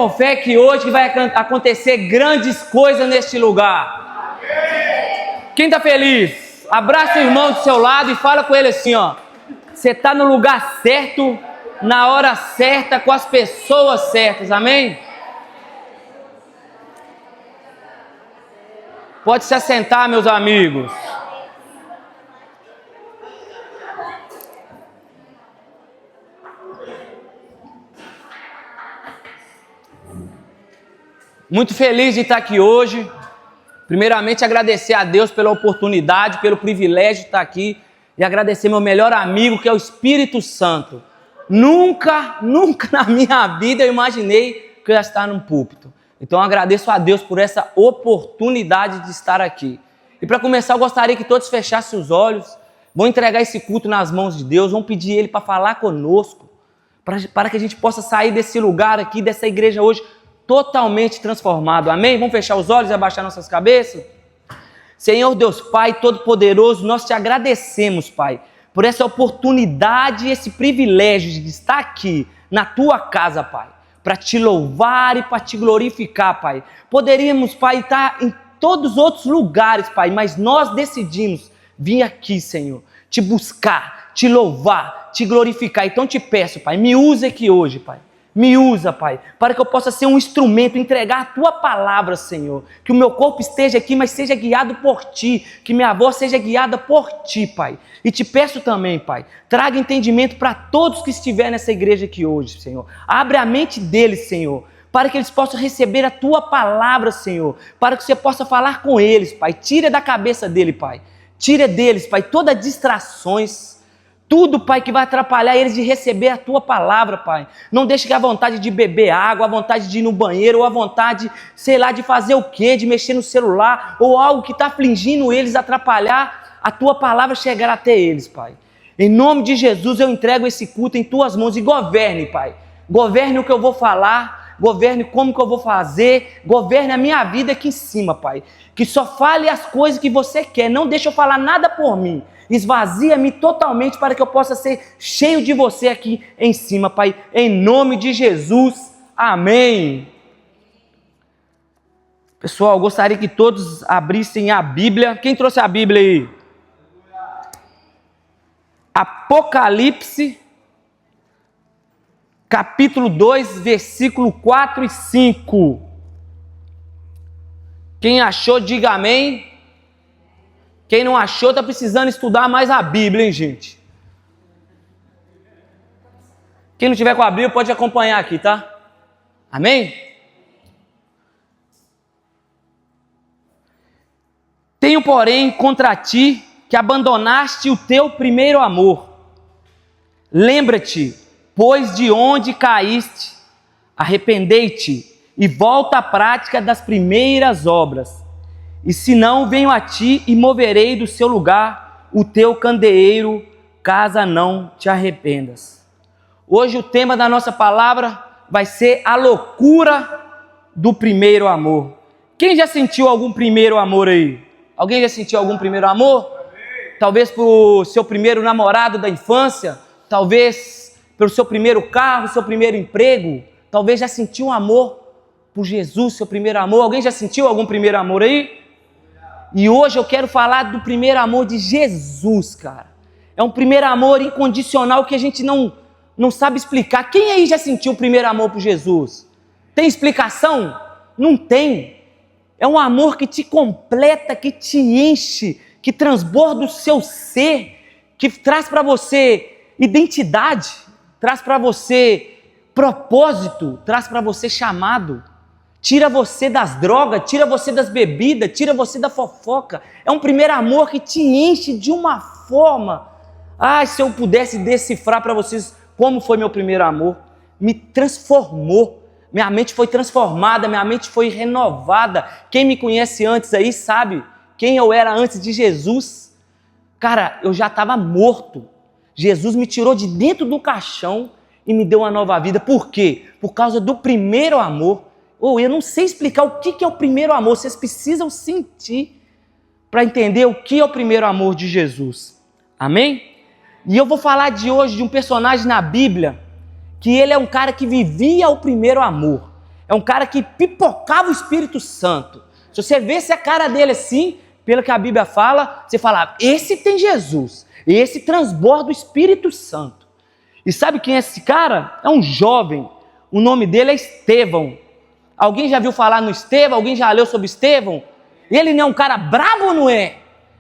Com fé que hoje vai acontecer grandes coisas neste lugar. Quem está feliz? Abraça o irmão do seu lado e fala com ele assim, ó. Você está no lugar certo, na hora certa, com as pessoas certas, amém? Pode se assentar, meus amigos. Muito feliz de estar aqui hoje. Primeiramente, agradecer a Deus pela oportunidade, pelo privilégio de estar aqui e agradecer meu melhor amigo, que é o Espírito Santo. Nunca na minha vida eu imaginei que eu ia estar num púlpito. Então, agradeço a Deus por essa oportunidade de estar aqui. E para começar, eu gostaria que todos fechassem os olhos, vão entregar esse culto nas mãos de Deus, vão pedir Ele para falar conosco, para que a gente possa sair desse lugar aqui, dessa igreja hoje, totalmente transformado, amém? Vamos fechar os olhos e abaixar nossas cabeças? Senhor Deus Pai Todo-Poderoso, nós te agradecemos, Pai, por essa oportunidade e esse privilégio de estar aqui na tua casa, Pai, para te louvar e para te glorificar, Pai. Poderíamos, Pai, estar em todos os outros lugares, Pai, mas nós decidimos vir aqui, Senhor, te buscar, te louvar, te glorificar. Então te peço, Pai, me use aqui hoje, Pai. Me usa, Pai, para que eu possa ser um instrumento, entregar a Tua palavra, Senhor. Que o meu corpo esteja aqui, mas seja guiado por Ti. Que minha voz seja guiada por Ti, Pai. E te peço também, Pai, traga entendimento para todos que estiverem nessa igreja aqui hoje, Senhor. Abre a mente deles, Senhor, para que eles possam receber a Tua palavra, Senhor. Para que você possa falar com eles, Pai. Tira da cabeça dele, Pai. Tira deles, Pai, todas as distrações. Tudo, Pai, que vai atrapalhar eles de receber a Tua palavra, Pai. Não deixe que a vontade de beber água, a vontade de ir no banheiro, ou a vontade, sei lá, de fazer o quê, de mexer no celular, ou algo que está afligindo eles, atrapalhar a Tua palavra chegar até eles, Pai. Em nome de Jesus, eu entrego esse culto em Tuas mãos e governe, Pai. Governe o que eu vou falar, governe como que eu vou fazer, governe a minha vida aqui em cima, Pai. Que só fale as coisas que você quer, não deixe eu falar nada por mim. Esvazia-me totalmente para que eu possa ser cheio de você aqui em cima, Pai. Em nome de Jesus. Amém. Pessoal, gostaria que todos abrissem a Bíblia. Quem trouxe a Bíblia aí? Apocalipse, capítulo 2, versículo 4 e 5. Quem achou, diga amém. Quem não achou, está precisando estudar mais a Bíblia, hein, gente? Quem não tiver com a Bíblia, pode acompanhar aqui, tá? Amém? Tenho, porém, contra ti que abandonaste o teu primeiro amor. Lembra-te, pois, de onde caíste, arrependei-te e volta à prática das primeiras obras. E se não, venho a ti e moverei do seu lugar o teu candeeiro, caso não te arrependas. Hoje o tema da nossa palavra vai ser a loucura do primeiro amor. Quem já sentiu algum primeiro amor aí? Alguém já sentiu algum primeiro amor? Talvez por seu primeiro namorado da infância, talvez pelo seu primeiro carro, seu primeiro emprego, talvez já sentiu um amor por Jesus, seu primeiro amor. Alguém já sentiu algum primeiro amor aí? E hoje eu quero falar do primeiro amor de Jesus, cara. É um primeiro amor incondicional que a gente não sabe explicar. Quem aí já sentiu o primeiro amor por Jesus? Tem explicação? Não tem. É um amor que te completa, que te enche, que transborda o seu ser, que traz para você identidade, traz para você propósito, traz para você chamado. Tira você das drogas, tira você das bebidas, tira você da fofoca. É um primeiro amor que te enche de uma forma. Ai, se eu pudesse decifrar para vocês como foi meu primeiro amor. Me transformou. Minha mente foi transformada, minha mente foi renovada. Quem me conhece antes aí sabe quem eu era antes de Jesus. Cara, eu já estava morto. Jesus me tirou de dentro do caixão e me deu uma nova vida. Por quê? Por causa do primeiro amor. Eu não sei explicar o que é o primeiro amor. Vocês precisam sentir para entender o que é o primeiro amor de Jesus. Amém? E eu vou falar de hoje de um personagem na Bíblia que ele é um cara que vivia o primeiro amor. É um cara que pipocava o Espírito Santo. Se você visse a cara dele assim, pelo que a Bíblia fala, você fala, esse tem Jesus, esse transborda o Espírito Santo. E sabe quem é esse cara? É um jovem, o nome dele é Estevão. Alguém já viu falar no Estevão? Alguém já leu sobre Estevão? Ele não é um cara brabo ou não é?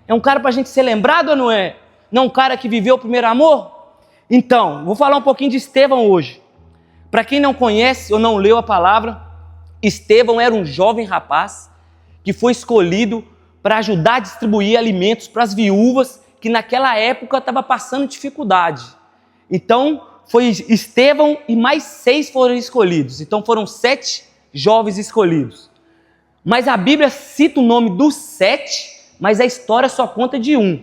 É um cara para a gente ser lembrado ou não é? Não é um cara que viveu o primeiro amor? Então, vou falar um pouquinho de Estevão hoje. Para quem não conhece ou não leu a palavra, Estevão era um jovem rapaz que foi escolhido para ajudar a distribuir alimentos para as viúvas que naquela época estavam passando dificuldade. Então, foi Estevão e mais 6 foram escolhidos. Então, foram 7 jovens escolhidos. Mas a Bíblia cita o nome dos 7, mas a história só conta de um.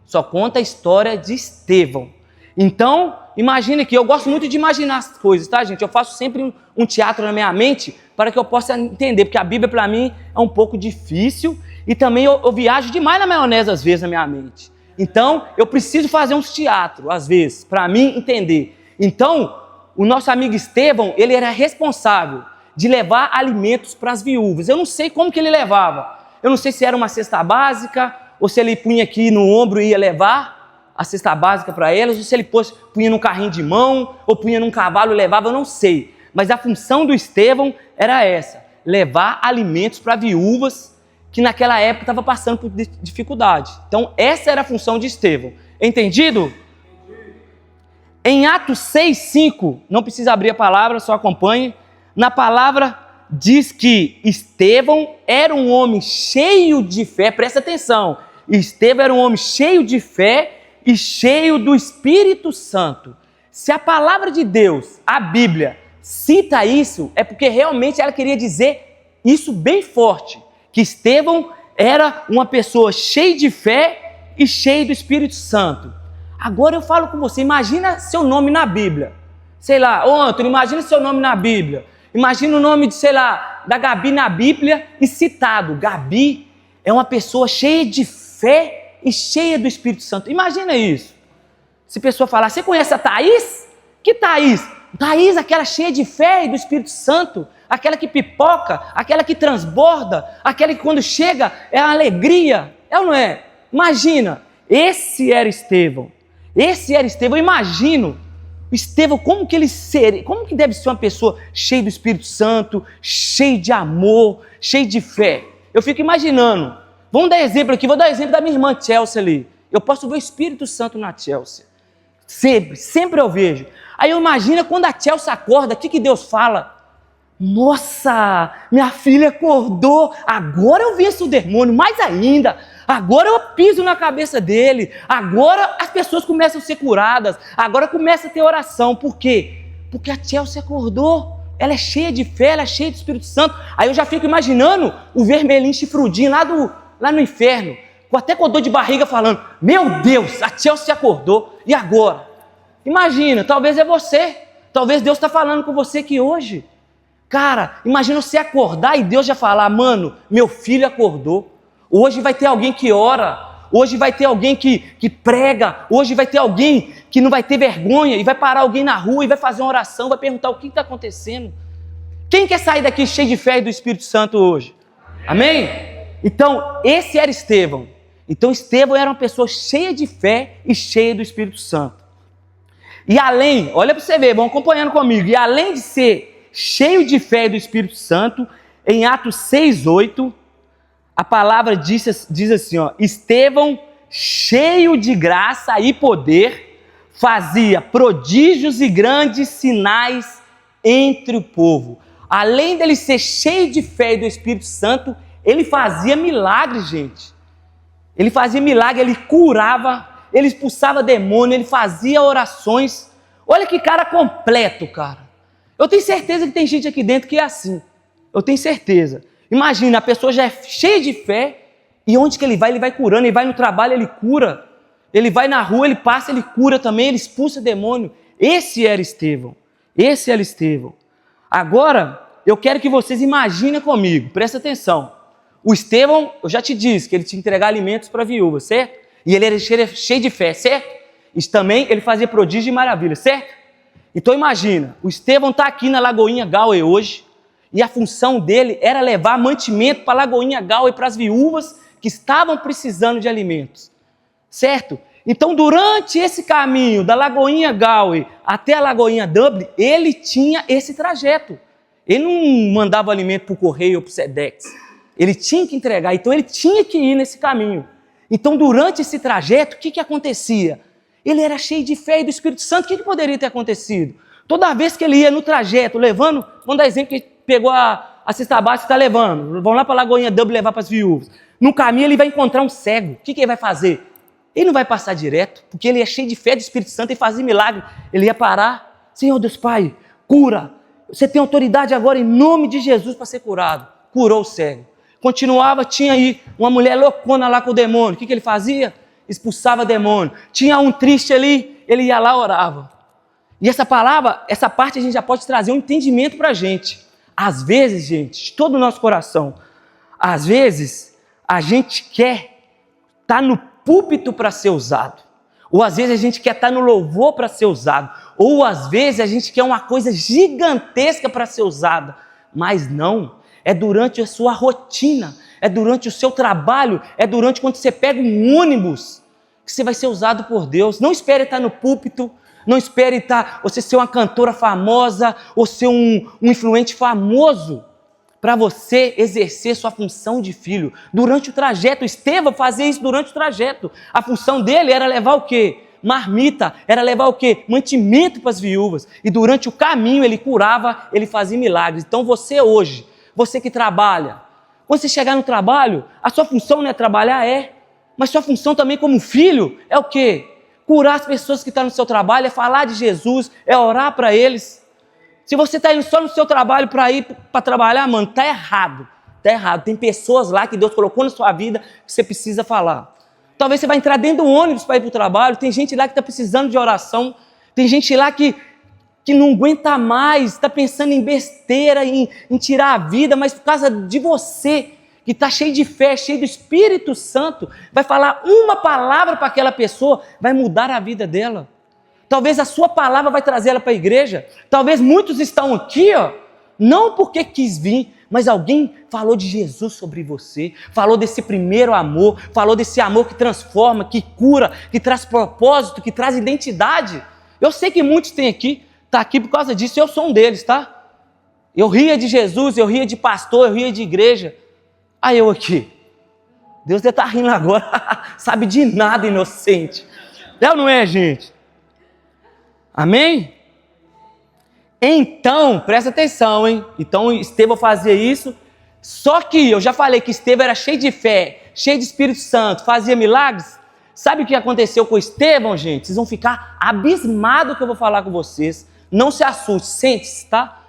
Só conta a história de Estevão. Então, imagine que eu gosto muito de imaginar as coisas, tá, gente? Eu faço sempre um teatro na minha mente para que eu possa entender, porque a Bíblia para mim é um pouco difícil e também eu viajo demais na maionese às vezes na minha mente. Então, eu preciso fazer uns teatros, às vezes, para mim entender. Então, o nosso amigo Estevão, ele era responsável de levar alimentos para as viúvas. Eu não sei como que ele levava. Eu não sei se era uma cesta básica, ou se ele punha aqui no ombro e ia levar a cesta básica para elas, ou se ele punha num carrinho de mão, ou punha num cavalo e levava, eu não sei. Mas a função do Estevão era essa, levar alimentos para viúvas que naquela época estavam passando por dificuldade. Então, essa era a função de Estevão. Entendido? Em Atos 6:5, não precisa abrir a palavra, só acompanhe. Na palavra diz que Estevão era um homem cheio de fé, presta atenção. Estevão era um homem cheio de fé e cheio do Espírito Santo. Se a palavra de Deus, a Bíblia, cita isso, é porque realmente ela queria dizer isso bem forte. Que Estevão era uma pessoa cheia de fé e cheia do Espírito Santo. Agora eu falo com você, imagina seu nome na Bíblia. Sei lá, ô Antônio, imagina seu nome na Bíblia. Imagina o nome de, sei lá, da Gabi na Bíblia e citado. Gabi é uma pessoa cheia de fé e cheia do Espírito Santo. Imagina isso. Se a pessoa falar, você conhece a Thaís? Que Thaís? Thaís, aquela cheia de fé e do Espírito Santo. Aquela que pipoca, aquela que transborda, aquela que quando chega é a alegria. É ou não é? Imagina, esse era Estevão. Esse era Estevão. Eu imagino Estevão, como que deve ser uma pessoa cheia do Espírito Santo, cheia de amor, cheia de fé. Eu fico imaginando. Vamos dar exemplo aqui, vou dar exemplo da minha irmã Chelsea ali. Eu posso ver o Espírito Santo na Chelsea. Sempre eu vejo. Aí eu imagino quando a Chelsea acorda, o que Deus fala? Nossa, minha filha acordou, agora eu venço o demônio, mais ainda, agora eu piso na cabeça dele, agora as pessoas começam a ser curadas, agora começa a ter oração. Por quê? Porque a Chelsea acordou, ela é cheia de fé, ela é cheia do Espírito Santo. Aí eu já fico imaginando o vermelhinho chifrudinho lá no inferno, até com dor de barriga falando, meu Deus, a Chelsea acordou, e agora? Imagina, talvez é você, talvez Deus está falando com você aqui hoje. Cara, imagina você acordar e Deus já falar, mano, meu filho acordou. Hoje vai ter alguém que ora, hoje vai ter alguém que prega, hoje vai ter alguém que não vai ter vergonha e vai parar alguém na rua e vai fazer uma oração, vai perguntar o que está acontecendo. Quem quer sair daqui cheio de fé e do Espírito Santo hoje? Amém? Então, esse era Estevão. Então, Estevão era uma pessoa cheia de fé e cheia do Espírito Santo. E além, olha para você ver, vão acompanhando comigo, e além de ser cheio de fé e do Espírito Santo, em Atos 6:8, a palavra diz assim, ó, Estevão, cheio de graça e poder, fazia prodígios e grandes sinais entre o povo. Além dele ser cheio de fé e do Espírito Santo, ele fazia milagres, gente. Ele fazia milagre, ele curava, ele expulsava demônio, ele fazia orações. Olha que cara completo, cara. Eu tenho certeza que tem gente aqui dentro que é assim. Eu tenho certeza. Imagina, a pessoa já é cheia de fé e onde que ele vai curando. Ele vai no trabalho, ele cura. Ele vai na rua, ele passa, ele cura também, ele expulsa demônio. Esse era Estevão. Esse era Estevão. Agora, eu quero que vocês imaginem comigo, presta atenção. O Estevão, eu já te disse que ele tinha que entregar alimentos para viúvas, certo? E ele era cheio de fé, certo? Isso também, ele fazia prodígio e maravilha, certo? Então imagina, o Estevão está aqui na Lagoinha Galway hoje, E a função dele era levar mantimento para a Lagoinha Galway, para as viúvas que estavam precisando de alimentos. Certo? Então, durante esse caminho da Lagoinha Galway até a Lagoinha Dublin, ele tinha esse trajeto. Ele não mandava alimento para o correio ou para o Sedex. Ele tinha que entregar, então ele tinha que ir nesse caminho. Então, durante esse trajeto, o que acontecia? Ele era cheio de fé e do Espírito Santo. O que poderia ter acontecido? Toda vez que ele ia no trajeto, levando, vamos dar exemplo que ele pegou a cesta básica e está levando. Vão lá para a Lagoinha Dublin levar para as viúvas. No caminho ele vai encontrar um cego. O que ele vai fazer? Ele não vai passar direto, porque ele é cheio de fé do Espírito Santo e fazia milagre. Ele ia parar. Senhor Deus Pai, cura. Você tem autoridade agora em nome de Jesus para ser curado. Curou o cego. Continuava, tinha aí uma mulher loucona lá com o demônio. O que ele fazia? Expulsava demônio. Tinha um triste ali, ele ia lá e orava. E essa palavra, essa parte a gente já pode trazer um entendimento para a gente. Às vezes, gente, de todo o nosso coração, às vezes a gente quer estar no púlpito para ser usado. Ou às vezes a gente quer estar no louvor para ser usado. Ou às vezes a gente quer uma coisa gigantesca para ser usada. Mas não, é durante a sua rotina, é durante o seu trabalho, é durante quando você pega um ônibus que você vai ser usado por Deus. Não espere estar no púlpito, não espere você ser uma cantora famosa ou ser um influente famoso para você exercer sua função de filho. Durante o trajeto, Estevão fazia isso durante o trajeto. A função dele era levar o quê? Marmita, era levar o quê? Mantimento para as viúvas. E durante o caminho ele curava, ele fazia milagres. Então você hoje, você que trabalha, quando você chegar no trabalho, a sua função não é trabalhar, mas sua função também como filho é o quê? Curar as pessoas que estão no seu trabalho, é falar de Jesus, é orar para eles. Se você está indo só no seu trabalho para ir para trabalhar, mano, está errado. Está errado. Tem pessoas lá que Deus colocou na sua vida que você precisa falar. Talvez você vai entrar dentro do ônibus para ir para o trabalho. Tem gente lá que está precisando de oração. Tem gente lá que não aguenta mais, está pensando em besteira, em tirar a vida, mas por causa de você, que está cheio de fé, cheio do Espírito Santo, vai falar uma palavra para aquela pessoa, vai mudar a vida dela. Talvez a sua palavra vai trazer ela para a igreja. Talvez muitos estão aqui, não porque quis vir, mas alguém falou de Jesus sobre você, falou desse primeiro amor, falou desse amor que transforma, que cura, que traz propósito, que traz identidade. Eu sei que muitos têm aqui, está aqui por causa disso, eu sou um deles, tá? Eu ria de Jesus, eu ria de pastor, eu ria de igreja. Aí eu aqui, Deus deve estar rindo agora, sabe de nada, inocente. É ou não é, gente? Amém? Então, presta atenção, hein? Então, Estevão fazia isso, só que eu já falei que Estevão era cheio de fé, cheio de Espírito Santo, fazia milagres. Sabe o que aconteceu com Estevão, gente? Vocês vão ficar abismados que eu vou falar com vocês. Não se assuste, sente-se, tá?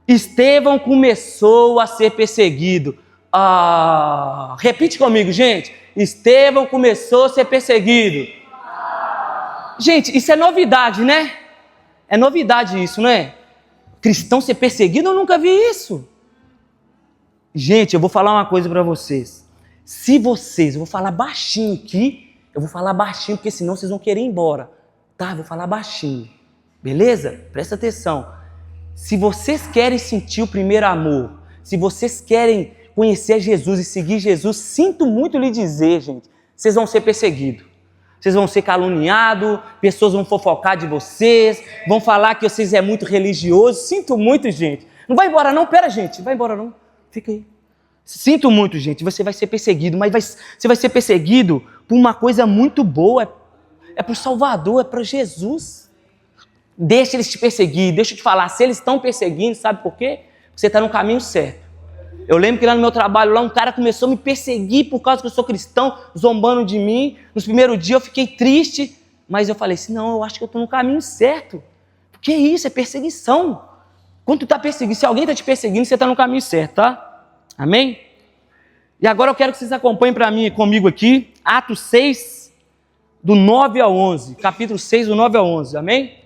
Estevão começou a ser perseguido. Repite comigo, gente. Estevão começou a ser perseguido. Gente, isso é novidade, né? É novidade isso, não é? Cristão ser perseguido, eu nunca vi isso. Gente, eu vou falar uma coisa para vocês. Eu vou falar baixinho aqui, eu vou falar baixinho, porque senão vocês vão querer ir embora. Tá, eu vou falar baixinho. Beleza? Presta atenção. Se vocês querem sentir o primeiro amor, se vocês querem conhecer Jesus e seguir Jesus, sinto muito lhe dizer, gente, vocês vão ser perseguidos. Vocês vão ser caluniados, pessoas vão fofocar de vocês, vão falar que vocês é muito religioso. Sinto muito, gente. Não vai embora não, pera, gente, não vai embora não. Fica aí. Sinto muito, gente, você vai ser perseguido, mas você vai ser perseguido por uma coisa muito boa, é para o Salvador, é para Jesus. Deixa eles te perseguir, deixa eu te falar, se eles estão perseguindo, sabe por quê? Porque você está no caminho certo. Eu lembro que lá no meu trabalho, lá um cara começou a me perseguir por causa que eu sou cristão, zombando de mim. Nos primeiros dias eu fiquei triste, mas eu falei assim, não, eu acho que eu estou no caminho certo. Porque isso é perseguição. Quando tu está perseguindo, se alguém está te perseguindo, você está no caminho certo, tá? Amém? E agora eu quero que vocês acompanhem comigo aqui, Atos 6, do 9 ao 11. Capítulo 6, do 9 ao 11, amém?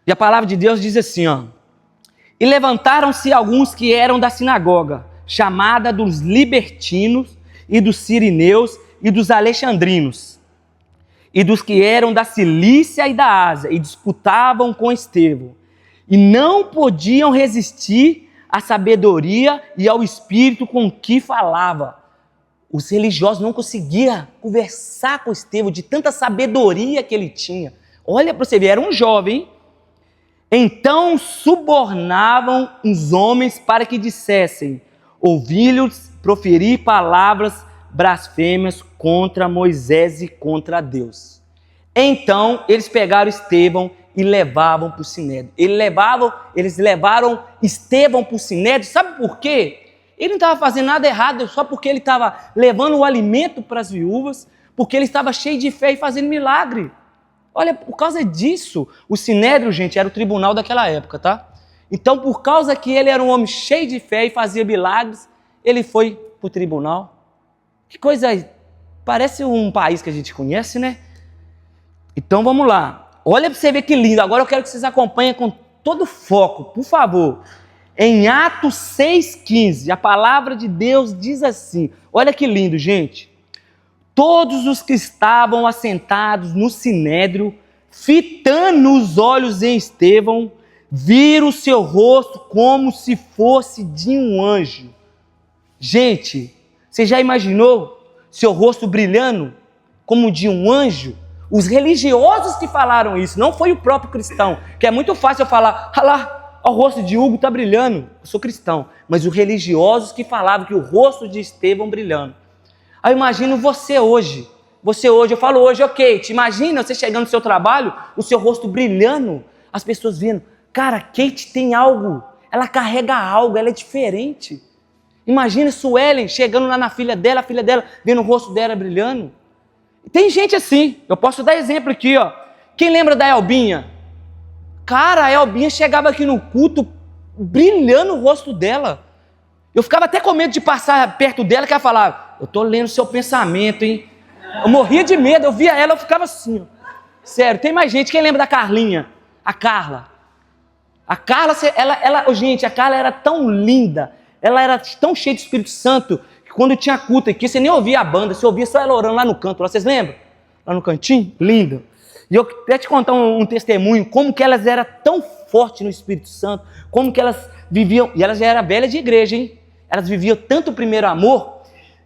E a palavra de Deus diz assim, E levantaram-se alguns que eram da sinagoga, chamada dos libertinos, e dos sirineus, e dos alexandrinos. e dos que eram da Cilícia e da Ásia, e disputavam com Estevão, e não podiam resistir à sabedoria e ao espírito com que falava. Os religiosos não conseguiam conversar com Estevão de tanta sabedoria que ele tinha. Olha para você ver, era um jovem. Então subornavam os homens para que dissessem, ouvi-los proferir palavras blasfêmias contra Moisés e contra Deus. Então eles pegaram Estevão e levavam para o Sinédrio. Eles levaram Estevão para o Sinédrio, sabe por quê? Ele não estava fazendo nada errado, só porque ele estava levando o alimento para as viúvas, porque ele estava cheio de fé e fazendo milagre. Olha, por causa disso, o Sinédrio, gente, era o tribunal daquela época, tá? Então, por causa que ele era um homem cheio de fé e fazia milagres, ele foi para o tribunal. Que coisa, parece um país que a gente conhece, né? Então, vamos lá. Olha para você ver que lindo. Agora eu quero que vocês acompanhem com todo foco, por favor. Em Atos 6,15, a palavra de Deus diz assim, olha que lindo, gente. Todos os que estavam assentados no Sinédrio, fitando os olhos em Estevão, viram o seu rosto como se fosse de um anjo. Gente, você já imaginou seu rosto brilhando como de um anjo? Os religiosos que falaram isso, não foi o próprio cristão, que é muito fácil eu falar, olha lá, o rosto de Hugo está brilhando, eu sou cristão, mas os religiosos que falavam que o rosto de Estevão brilhando. Aí eu imagino você hoje, eu falo hoje, ok, te imagina você chegando no seu trabalho, o seu rosto brilhando, as pessoas vendo, cara, Kate tem algo, ela carrega algo, ela é diferente. Imagina Suelen chegando lá na filha dela, vendo o rosto dela brilhando. Tem gente assim, eu posso dar exemplo aqui, ó. Quem lembra da Elbinha? Cara, a Elbinha chegava aqui no culto, brilhando o rosto dela. Eu ficava até com medo de passar perto dela, que ela falava, eu tô lendo seu pensamento, hein? Eu morria de medo, eu via ela, eu ficava assim, ó. Sério, tem mais gente, quem lembra da Carlinha? A Carla. A Carla, gente, a Carla era tão linda, ela era tão cheia de Espírito Santo, que quando tinha culto aqui, você nem ouvia a banda, você ouvia só ela orando lá no canto, lá, vocês lembram? Lá no cantinho, linda. E eu quero te contar um testemunho, como que elas eram tão fortes no Espírito Santo, como que elas viviam, e elas já eram velhas de igreja, hein? Elas viviam tanto o primeiro amor.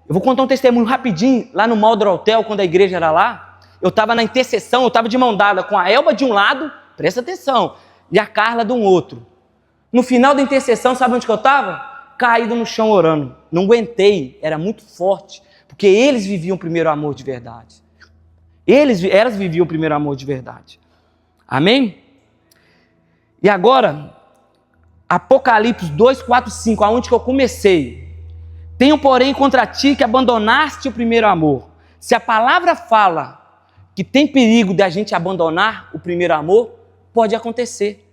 Eu vou contar um testemunho rapidinho, lá no Maldor Hotel, quando a igreja era lá, eu estava na intercessão, eu estava de mão dada com a Elba de um lado, presta atenção, e a Carla de um outro. No final da intercessão, sabe onde que eu estava? Caído no chão orando. Não aguentei, era muito forte, porque eles viviam o primeiro amor de verdade. Elas viviam o primeiro amor de verdade. Amém? E agora, Apocalipse 2, 4, 5, aonde que eu comecei. Tenho, porém, contra ti que abandonaste o primeiro amor. Se a palavra fala que tem perigo de a gente abandonar o primeiro amor, pode acontecer.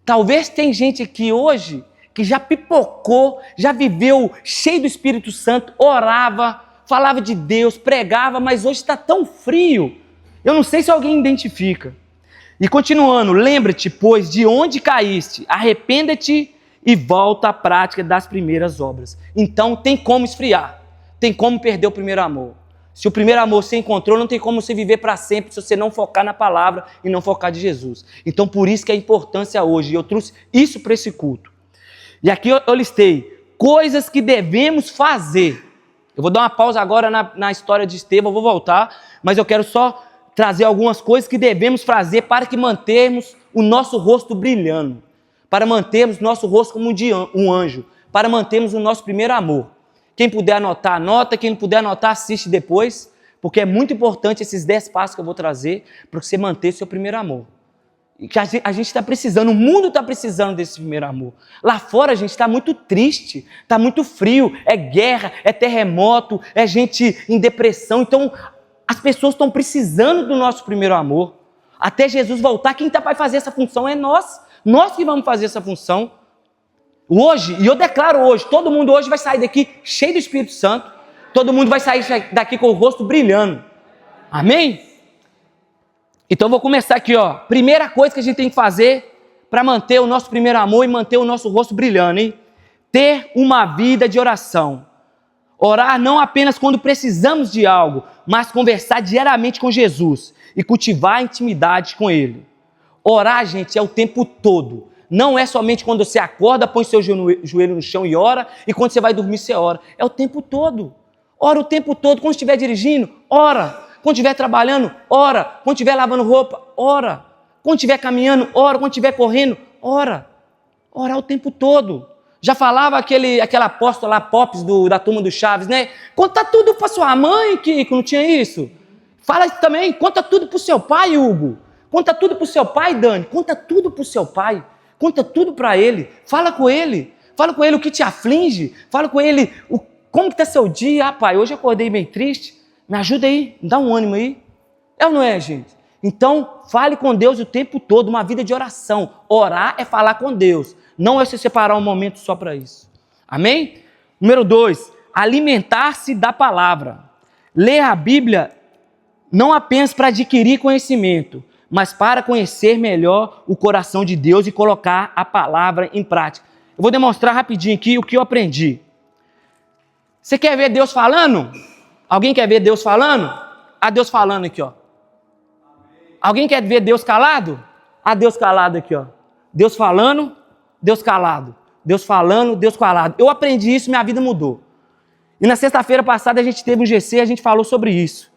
Talvez tem gente aqui hoje que já pipocou, já viveu cheio do Espírito Santo, orava, falava de Deus, pregava, mas hoje está tão frio. Eu não sei se alguém identifica. E continuando, lembra-te, pois, de onde caíste, arrependa-te e volta à prática das primeiras obras. Então tem como esfriar, tem como perder o primeiro amor. Se o primeiro amor você encontrou, não tem como você viver para sempre se você não focar na palavra e não focar de Jesus. Então por isso que a importância hoje, e eu trouxe isso para esse culto. E aqui eu listei coisas que devemos fazer. Eu vou dar uma pausa agora na história de Estevão, eu vou voltar, mas eu quero só trazer algumas coisas que devemos fazer para que mantermos o nosso rosto brilhando, para mantermos nosso rosto como de um anjo, para mantermos o nosso primeiro amor. Quem puder anotar, anota, quem não puder anotar, assiste depois, porque é muito importante esses 10 passos que eu vou trazer para você manter seu primeiro amor. E que a gente está precisando, o mundo está precisando desse primeiro amor. Lá fora a gente está muito triste, está muito frio, é guerra, é terremoto, é gente em depressão. Então as pessoas estão precisando do nosso primeiro amor. Até Jesus voltar, quem está para fazer essa função é nós. Nós que vamos fazer essa função. Hoje, e eu declaro hoje, todo mundo hoje vai sair daqui cheio do Espírito Santo. Todo mundo vai sair daqui com o rosto brilhando. Amém? Então eu vou começar aqui, ó. Primeira coisa que a gente tem que fazer para manter o nosso primeiro amor e manter o nosso rosto brilhando, hein? Ter uma vida de oração. Orar não apenas quando precisamos de algo, mas conversar diariamente com Jesus e cultivar a intimidade com Ele. Orar, gente, é o tempo todo. Não é somente quando você acorda, põe seu joelho no chão e ora, e quando você vai dormir, você ora. É o tempo todo. Ora o tempo todo. Quando estiver dirigindo, ora. Quando estiver trabalhando, ora. Quando estiver lavando roupa, ora. Quando estiver caminhando, ora. Quando estiver correndo, ora. Orar o tempo todo. Já falava aquela apóstola lá, Pops, da turma do Chaves, né? Conta tudo para sua mãe, que não tinha isso. Fala também, conta tudo para o seu pai, Hugo. Conta tudo para o seu pai, Dani. Conta tudo para o seu pai. Conta tudo para ele. Fala com ele. Fala com ele o que te aflige. Fala com ele como que está seu dia. Ah, pai, hoje eu acordei meio triste. Me ajuda aí, me dá um ânimo aí. É ou não é, gente? Então, fale com Deus o tempo todo, uma vida de oração. Orar é falar com Deus. Não é você separar um momento só para isso. Amém? Número 2, alimentar-se da palavra. Ler a Bíblia não apenas para adquirir conhecimento, mas para conhecer melhor o coração de Deus e colocar a palavra em prática. Eu vou demonstrar rapidinho aqui o que eu aprendi. Você quer ver Deus falando? Alguém quer ver Deus falando? Ah, Deus falando aqui, ó. Alguém quer ver Deus calado? Ah, Deus calado aqui, ó. Deus falando, Deus calado. Deus falando, Deus calado. Eu aprendi isso, minha vida mudou. E na sexta-feira passada a gente teve um GC, a gente falou sobre isso.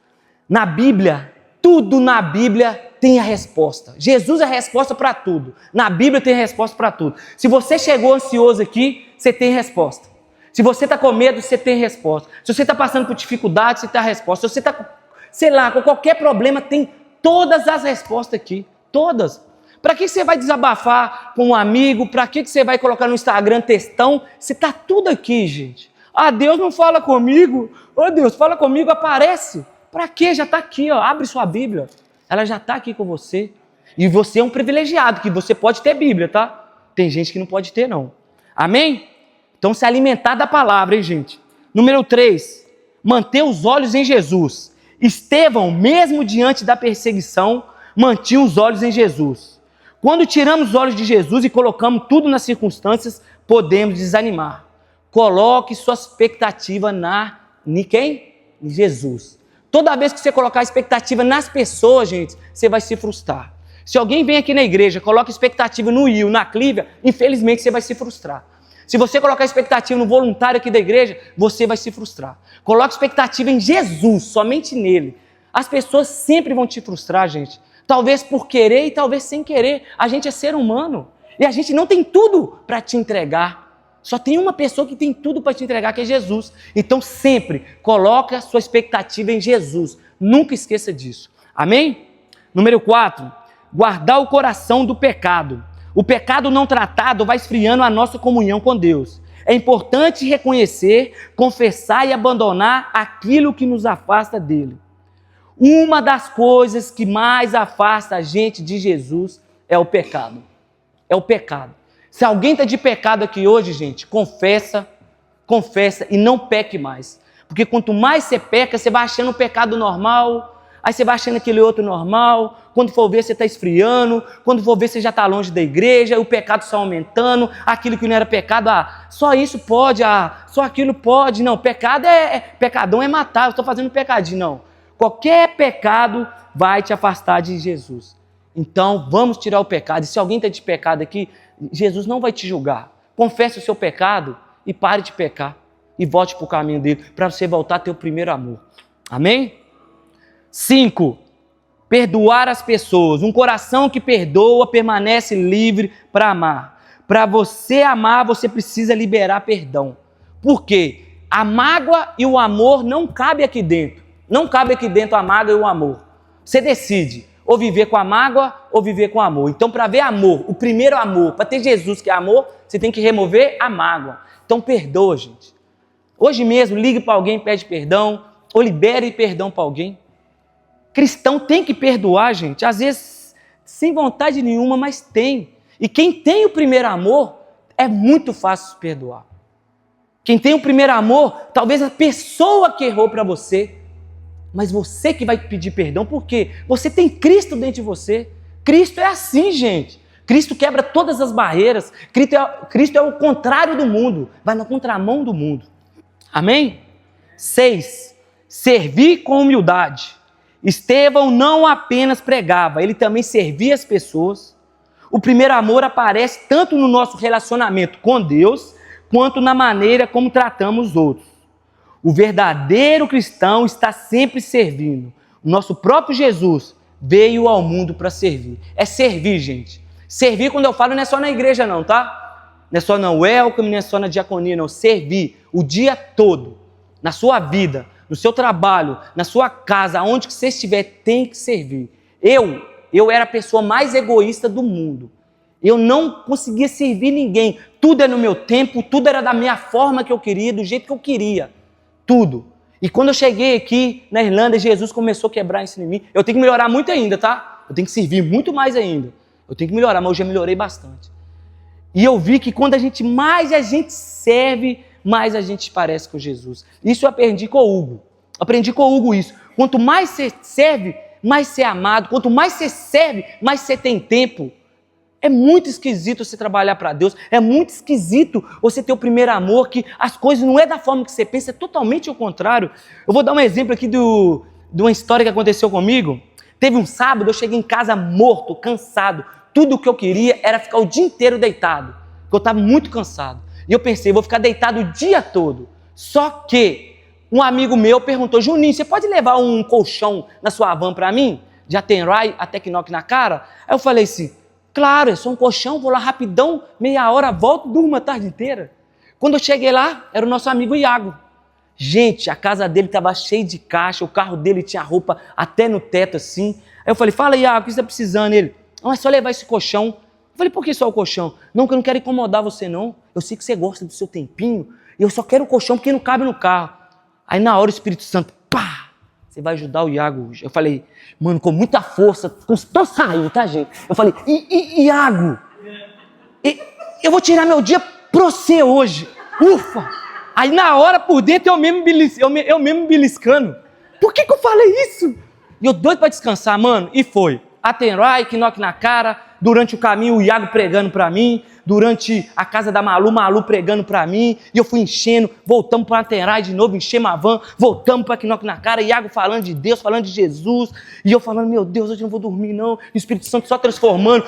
Na Bíblia, tudo na Bíblia tem a resposta. Jesus é a resposta para tudo. Na Bíblia tem a resposta para tudo. Se você chegou ansioso aqui, você tem resposta. Se você está com medo, você tem resposta. Se você está passando por dificuldade, você tem a resposta. Se você está, sei lá, com qualquer problema, tem todas as respostas aqui. Todas. Para que você vai desabafar com um amigo? Para que você vai colocar no Instagram textão? Você está tudo aqui, gente. Ah, Deus não fala comigo. Oh, Deus, fala comigo, aparece. Para quê? Já está aqui, ó. Abre sua Bíblia. Ela já está aqui com você. E você é um privilegiado, que você pode ter Bíblia, tá? Tem gente que não pode ter, não. Amém? Então, se alimentar da palavra, hein, gente? Número 3, manter os olhos em Jesus. Estevão, mesmo diante da perseguição, mantinha os olhos em Jesus. Quando tiramos os olhos de Jesus e colocamos tudo nas circunstâncias, podemos desanimar. Coloque sua expectativa em quem? Em Jesus. Toda vez que você colocar expectativa nas pessoas, gente, você vai se frustrar. Se alguém vem aqui na igreja, coloca expectativa no Will, na Clívia, infelizmente você vai se frustrar. Se você colocar expectativa no voluntário aqui da igreja, você vai se frustrar. Coloque expectativa em Jesus, somente nele. As pessoas sempre vão te frustrar, gente. Talvez por querer e talvez sem querer. A gente é ser humano. E a gente não tem tudo para te entregar. Só tem uma pessoa que tem tudo para te entregar, que é Jesus. Então sempre coloque a sua expectativa em Jesus. Nunca esqueça disso. Amém? Número 4. Guardar o coração do pecado. O pecado não tratado vai esfriando a nossa comunhão com Deus. É importante reconhecer, confessar e abandonar aquilo que nos afasta dele. Uma das coisas que mais afasta a gente de Jesus é o pecado. É o pecado. Se alguém está de pecado aqui hoje, gente, confessa e não peque mais. Porque quanto mais você peca, você vai achando o pecado normal, aí você vai achando aquele outro normal, quando for ver você está esfriando, quando for ver você já está longe da igreja, o pecado só aumentando, aquilo que não era pecado, só isso pode, só aquilo pode. Não, pecadão é matar, eu estou fazendo pecadinho, não. Qualquer pecado vai te afastar de Jesus. Então, vamos tirar o pecado. E se alguém está de pecado aqui, Jesus não vai te julgar. Confesse o seu pecado e pare de pecar. E volte para o caminho dele, para você voltar a ter o primeiro amor. Amém? 5. Perdoar as pessoas. Um coração que perdoa permanece livre para amar. Para você amar, você precisa liberar perdão. Por quê? A mágoa e o amor não cabem aqui dentro. Não cabe aqui dentro a mágoa e o amor. Você decide ou viver com a mágoa ou viver com o amor. Então, para ver amor, o primeiro amor, para ter Jesus que é amor, você tem que remover a mágoa. Então, perdoa, gente. Hoje mesmo, ligue para alguém, pede perdão, ou libere perdão para alguém. Cristão tem que perdoar, gente. Às vezes, sem vontade nenhuma, mas tem. E quem tem o primeiro amor, é muito fácil perdoar. Quem tem o primeiro amor, talvez a pessoa que errou para você, mas você que vai pedir perdão, por quê? Você tem Cristo dentro de você. Cristo é assim, gente. Cristo quebra todas as barreiras. Cristo é o contrário do mundo. Vai na contramão do mundo. Amém? 6. servir com humildade. Estevão não apenas pregava, ele também servia as pessoas. O primeiro amor aparece tanto no nosso relacionamento com Deus, quanto na maneira como tratamos os outros. O verdadeiro cristão está sempre servindo. O nosso próprio Jesus veio ao mundo para servir. É servir, gente. Servir, quando eu falo, não é só na igreja não, tá? Não é só na welcome, não é só na diaconia, não. Servir o dia todo, na sua vida, no seu trabalho, na sua casa, aonde que você estiver, tem que servir. Eu era a pessoa mais egoísta do mundo. Eu não conseguia servir ninguém. Tudo era no meu tempo, tudo era da minha forma que eu queria, do jeito que eu queria. Tudo. E quando eu cheguei aqui na Irlanda, Jesus começou a quebrar isso em mim. Eu tenho que melhorar muito ainda, tá? Eu tenho que servir muito mais ainda. Eu tenho que melhorar, mas eu já melhorei bastante. E eu vi que quando mais a gente serve, mais a gente parece com Jesus. Isso eu aprendi com o Hugo. Aprendi com o Hugo isso. Quanto mais você serve, mais você é amado. Quanto mais você serve, mais você tem tempo. É muito esquisito você trabalhar para Deus. É muito esquisito você ter o primeiro amor, que as coisas não é da forma que você pensa, é totalmente ao contrário. Eu vou dar um exemplo aqui de uma história que aconteceu comigo. Teve um sábado, eu cheguei em casa morto, cansado. Tudo o que eu queria era ficar o dia inteiro deitado, porque eu estava muito cansado. E eu pensei, vou ficar deitado o dia todo. Só que um amigo meu perguntou, Juninho, você pode levar um colchão na sua van para mim? De Athenry até Knock na cara? Aí eu falei assim, claro, é só um colchão, vou lá rapidão, meia hora, volto, durmo a tarde inteira. Quando eu cheguei lá, era o nosso amigo Iago. Gente, a casa dele estava cheia de caixa, o carro dele tinha roupa até no teto assim. Aí eu falei, fala Iago, o que você está precisando? Ele, não, é só levar esse colchão. Eu falei, por que só o colchão? Não, que eu não quero incomodar você não. Eu sei que você gosta do seu tempinho, e eu só quero o colchão porque não cabe no carro. Aí na hora o Espírito Santo, pá, você vai ajudar o Iago hoje. Eu falei, mano, com muita força, tô saindo, tá, gente? Eu falei, Iago, eu vou tirar meu dia pra você hoje. Ufa! Aí na hora, por dentro, eu mesmo me beliscando. Por que eu falei isso? E eu doido pra descansar, mano. E foi. Athenry, Knock na cara. Durante o caminho, o Iago pregando pra mim. Durante a casa da Malu pregando pra mim. E eu fui enchendo. Voltamos pra Athenry de novo, enchemos a van. Voltamos pra Knock na cara. Iago falando de Deus, falando de Jesus. E eu falando, meu Deus, hoje eu não vou dormir não. E o Espírito Santo só transformando.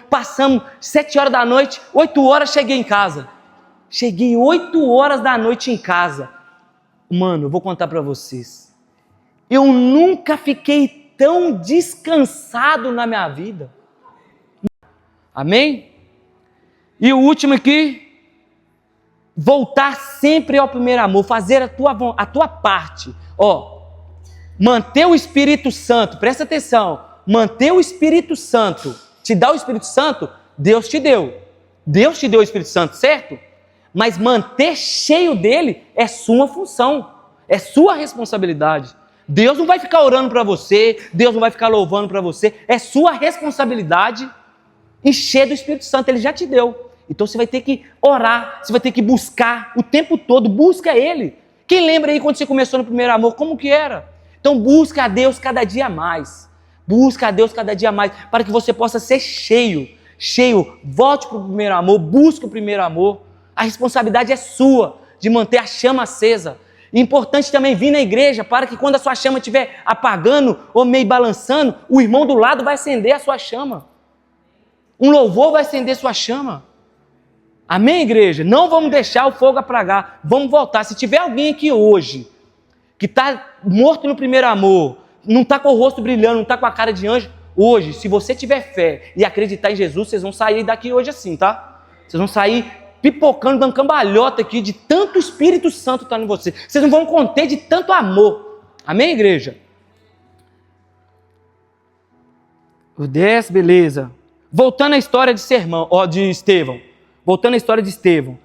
Passamos 7 horas da noite, 8 horas cheguei em casa. Cheguei 8 horas da noite em casa. Mano, eu vou contar pra vocês. Eu nunca fiquei tão descansado na minha vida. Amém? E o último aqui. Voltar sempre ao primeiro amor. Fazer a tua parte. Manter o Espírito Santo. Presta atenção. Manter o Espírito Santo. Te dá o Espírito Santo? Deus te deu. Deus te deu o Espírito Santo, certo? Mas manter cheio dele é sua função, é sua responsabilidade. Deus não vai ficar orando para você, Deus não vai ficar louvando para você, é sua responsabilidade encher do Espírito Santo, ele já te deu. Então você vai ter que orar, você vai ter que buscar o tempo todo, busca ele. Quem lembra aí quando você começou no primeiro amor, como que era? Então busca a Deus cada dia mais, busca a Deus cada dia mais, para que você possa ser cheio, volte para o primeiro amor, busque o primeiro amor. A responsabilidade é sua, de manter a chama acesa. E importante também vir na igreja, para que quando a sua chama estiver apagando ou meio balançando, o irmão do lado vai acender a sua chama. Um louvor vai acender sua chama. Amém, igreja? Não vamos deixar o fogo apagar, vamos voltar. Se tiver alguém aqui hoje, que está morto no primeiro amor, não está com o rosto brilhando, não está com a cara de anjo, hoje, se você tiver fé e acreditar em Jesus, vocês vão sair daqui hoje assim, tá? Vocês vão sair pipocando, dando cambalhota aqui, de tanto Espírito Santo estar em você. Vocês não vão conter de tanto amor. Amém, igreja? O 10, beleza. Voltando à história de Estevão. Voltando à história de Estevão.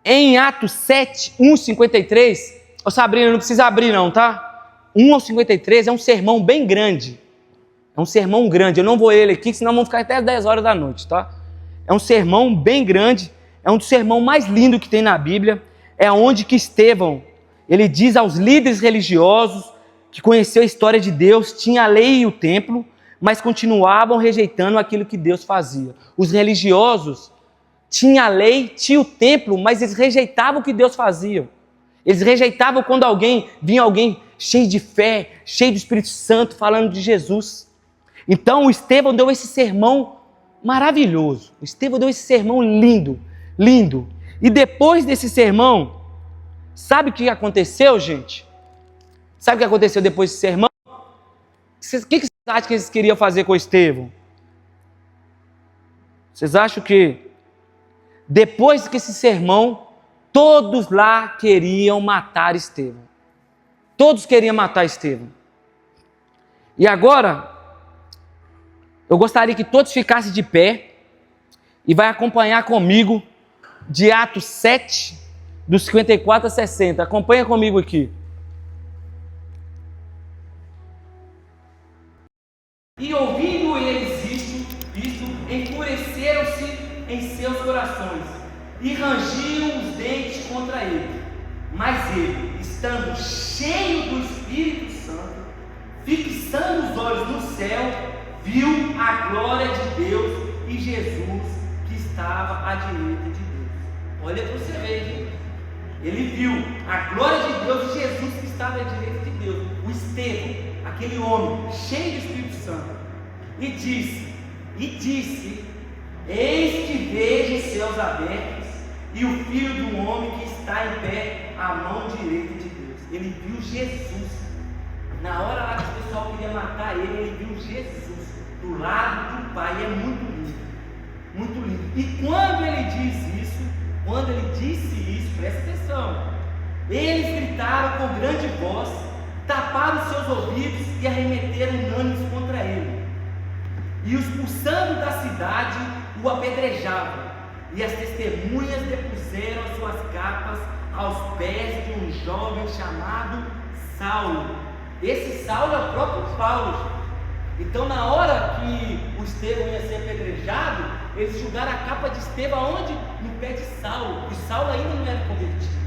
Em Atos 7, 1:53, Sabrina, não precisa abrir não, tá? 1:53 é um sermão bem grande. É um sermão grande. Eu não vou ler ele aqui, senão vamos ficar até as 10 horas da noite, tá? É um sermão bem grande. É um dos sermões mais lindos que tem na Bíblia. É onde que Estevão, ele diz aos líderes religiosos que conheceu a história de Deus, tinha a lei e o templo, mas continuavam rejeitando aquilo que Deus fazia. Os religiosos tinham a lei, tinham o templo, mas eles rejeitavam o que Deus fazia. Eles rejeitavam quando vinha alguém cheio de fé, cheio do Espírito Santo, falando de Jesus. Então o Estevão deu esse sermão maravilhoso. O Estevão deu esse sermão lindo, lindo. E depois desse sermão, sabe o que aconteceu, gente? Sabe o que aconteceu depois desse sermão? O que vocês acham que eles queriam fazer com o Estevão? Vocês acham que depois desse sermão, todos lá queriam matar Estevão? Todos queriam matar Estevão. E agora, eu gostaria que todos ficassem de pé e vai acompanhar comigo de Atos 7, dos 54 a 60. Acompanha comigo aqui. E ouvindo eles isto, enfureceram-se em seus corações e rangiam os dentes contra ele. Mas ele, estando cheio do Espírito Santo, fixando os olhos no céu, viu a glória de Deus e Jesus que estava à direita de Deus. Olha para você ver, gente. Ele viu a glória de Deus e Jesus que estava à direita de Deus. O Estevão, aquele homem cheio do Espírito Santo, e disse: eis que vejo os céus abertos e o Filho do Homem que está em pé à mão direita de Deus. Ele viu Jesus. Na hora lá que o pessoal queria matar ele, ele viu Jesus do lado do Pai. É muito lindo, muito lindo. E quando ele disse isso, presta atenção, eles gritaram com grande voz, taparam seus ouvidos e arremeteram unânimes contra ele. E os expulsando da cidade, o apedrejavam. E as testemunhas depuseram as suas capas aos pés de um jovem chamado Saulo. Esse Saulo é o próprio Paulo. Então, na hora que o Estevão ia ser apedrejado, eles jogaram a capa de Estevão onde? No pé de Saulo. E Saulo ainda não era convertido.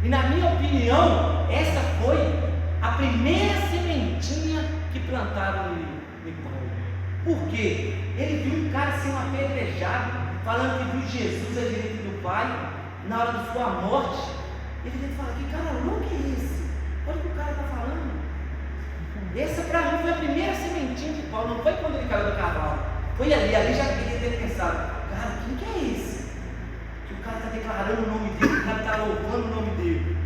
E na minha opinião, essa foi a primeira sementinha que plantaram em Paulo. Por quê? Ele viu um cara sendo apedrejado, falando que viu Jesus à direita do Pai, na hora da sua morte. Ele deve falar: que cara louco é esse? Olha o que o cara está falando. Essa para mim foi a primeira sementinha de Paulo. Não foi quando ele caiu do cavalo, foi ali já queria ter pensado: cara, quem que é esse? Que o cara está declarando o nome dele, o cara está louvando o nome dele.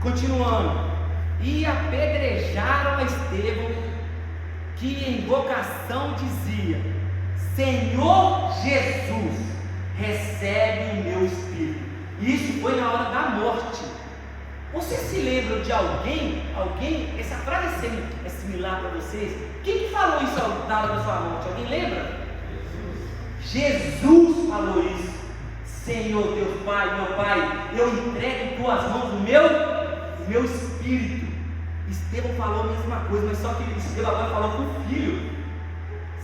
Continuando: e apedrejaram a Estevão, que em vocação dizia: Senhor Jesus, recebe o meu espírito. Isso foi na hora da morte. Você se lembra de alguém, essa frase é similar para vocês? Quem que falou isso na hora da sua morte? Alguém lembra? Jesus falou isso. Senhor, Deus Pai, meu Pai, eu entrego em tuas mãos o meu espírito. Estevão falou a mesma coisa, mas só que Estevão agora falou com o filho: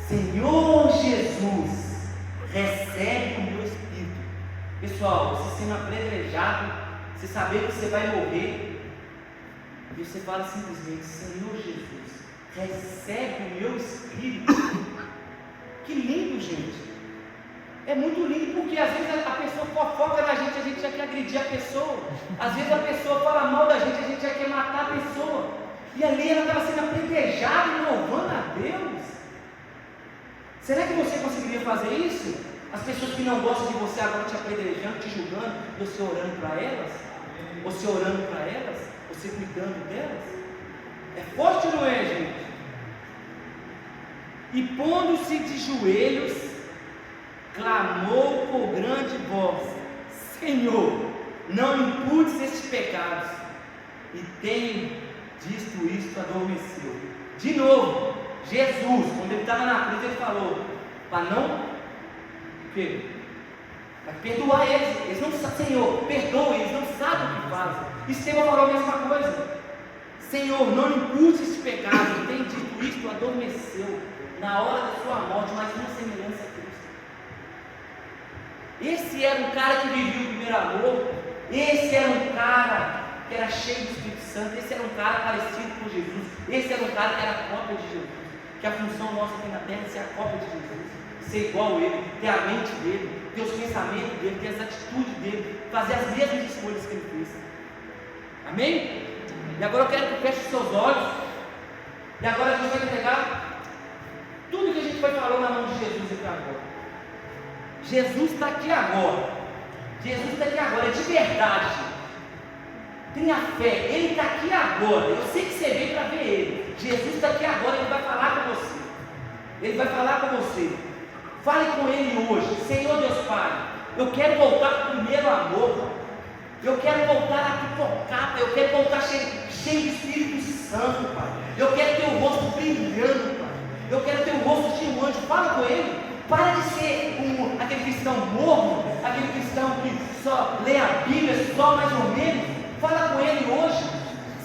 Senhor Jesus, recebe o meu espírito. Pessoal, você sendo apedrejado, você saber que você vai morrer, e você fala simplesmente: Senhor Jesus, recebe o meu espírito. Que lindo, gente. É muito lindo, porque às vezes a pessoa fofoca na gente, a gente já quer agredir a pessoa. Às vezes a pessoa fala mal da gente, a gente já quer matar a pessoa. E ali ela estava sendo apedrejada e louvando a Deus. Será que você conseguiria fazer isso? As pessoas que não gostam de você agora te apedrejando, te julgando, você orando para elas? Você orando para elas? Você cuidando delas? É forte ou não é, gente? E pondo-se de joelhos, clamou com grande voz: Senhor, não imputes estes pecados. E tendo dito isto, adormeceu. De novo, Jesus, quando ele estava na cruz, ele falou: para não, o quê? Para perdoar eles. Eles não sabem, Senhor, perdoa, eles não sabem o que fazem. Estevão falou a mesma coisa: Senhor, não impute este pecado. E tendo dito isto, adormeceu na hora da sua morte, mas uma semelhança a Cristo. Esse era um cara que vivia o primeiro amor. Esse era um cara que era cheio do Espírito Santo. Esse era um cara parecido com Jesus. Esse era um cara que era a cópia de Jesus. Que a função nossa aqui na terra é ser a cópia de Jesus, ser igual a ele, ter a mente dele, ter os pensamentos dele, ter as atitudes dele, fazer as mesmas escolhas que ele fez. Amém? E agora eu quero que feche os seus olhos. E agora a gente vai entregar tudo que a gente foi falando na mão de Jesus aqui agora. Jesus está aqui agora. Jesus está aqui agora, é de verdade. Tenha fé, Ele está aqui agora. Eu sei que você veio para ver Ele. Jesus está aqui agora, Ele vai falar com você. Ele vai falar com você. Fale com Ele hoje. Senhor Deus Pai, eu quero voltar para o primeiro amor, Pai. Eu quero voltar a pipocar, Pai. Eu quero voltar cheio do Espírito Santo, Pai. Eu quero ter o rosto brilhando, Pai. Eu quero ter o rosto de um anjo. Fala com Ele. Para de ser aquele cristão morno, aquele cristão que só lê a Bíblia, só mais ou menos. Fala com Ele hoje.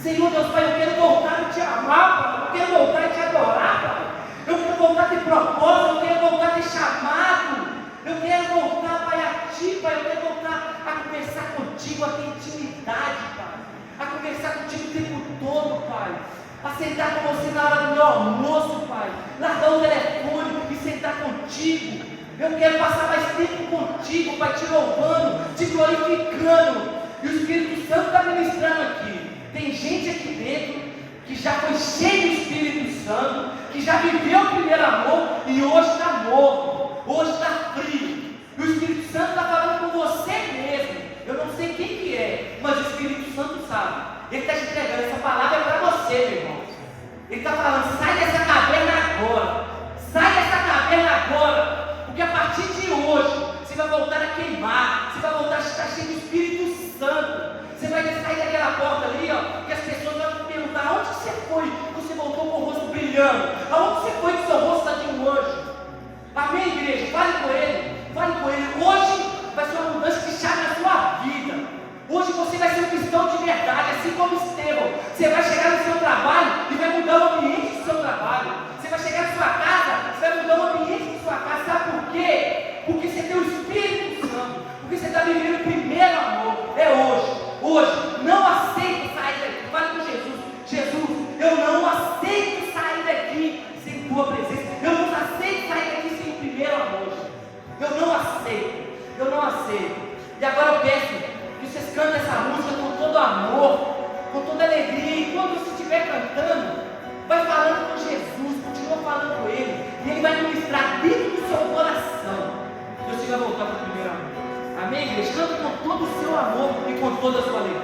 Senhor Deus Pai, eu quero voltar a te amar, Pai. Eu quero voltar a te adorar, Pai. Eu quero voltar a ter propósito, eu quero voltar a ter chamado. Eu quero voltar, Pai, a Ti, Pai. Eu quero voltar a conversar contigo, a ter intimidade, Pai. A conversar contigo o tempo todo, Pai. A sentar com você na hora do meu almoço, Pai. Largar o telefone e sentar contigo. Eu quero passar mais tempo contigo, Pai, te louvando, te glorificando. E o Espírito Santo está ministrando aqui. Tem gente aqui dentro que já foi cheio do Espírito Santo, que já viveu o primeiro amor e hoje está morto, hoje está frio. E o Espírito Santo está falando com você mesmo. Eu não sei quem que é, mas o Espírito Santo sabe. Ele está te entregando essa palavra para você, meu irmão. Ele está falando, sai dessa caverna agora. Sai dessa caverna agora. Porque a partir de hoje, você vai voltar a queimar. Você vai voltar a estar cheio do Espírito Santo. Você vai sair daquela porta ali, ó, que as pessoas vão te perguntar, aonde você foi? Você voltou com o rosto brilhando. Aonde você foi que seu rosto está de um anjo? Amém, igreja? Fale com Ele. Fale com Ele. Hoje vai ser uma mudança que chave na sua vida. Hoje você vai ser um cristão de verdade, assim como Estevão. Você vai chegar no seu trabalho e vai mudar o ambiente do seu trabalho. Você vai chegar na sua casa, você vai mudar o ambiente da sua casa. Sabe por quê? Porque você tem o Espírito Santo. Porque você está vivendo o primeiro amor. É hoje. Hoje. Não aceito sair daqui. Fale com Jesus. Jesus, eu não aceito sair daqui sem tua presença. Eu não aceito sair daqui sem o primeiro amor. Eu não aceito. Eu não aceito. E agora eu peço que vocês cantem essa música com todo amor, com toda alegria. E quando você estiver cantando, vai falando com Jesus, continua falando com Ele, e Ele vai ministrar dentro do seu coração. E você vai voltar para o primeiro amor. Amém, igreja? Canta com todo o seu amor e com toda a sua alegria.